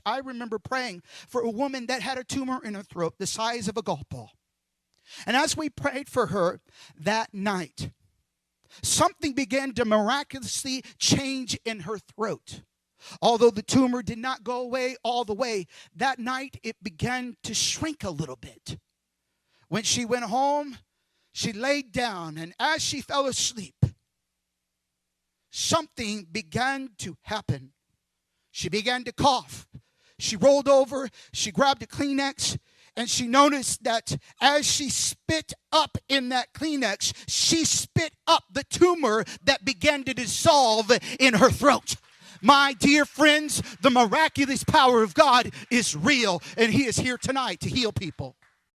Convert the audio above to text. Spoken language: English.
I remember praying for a woman that had a tumor in her throat the size of a golf ball. And as we prayed for her that night, something began to miraculously change in her throat. Although the tumor did not go away all the way, that night it began to shrink a little bit. When she went home, she laid down, and as she fell asleep, something began to happen. She began to cough. She rolled over, she grabbed a Kleenex, and she noticed that as she spit up in that Kleenex, she spit up the tumor that began to dissolve in her throat. My dear friends, the miraculous power of God is real, and He is here tonight to heal people.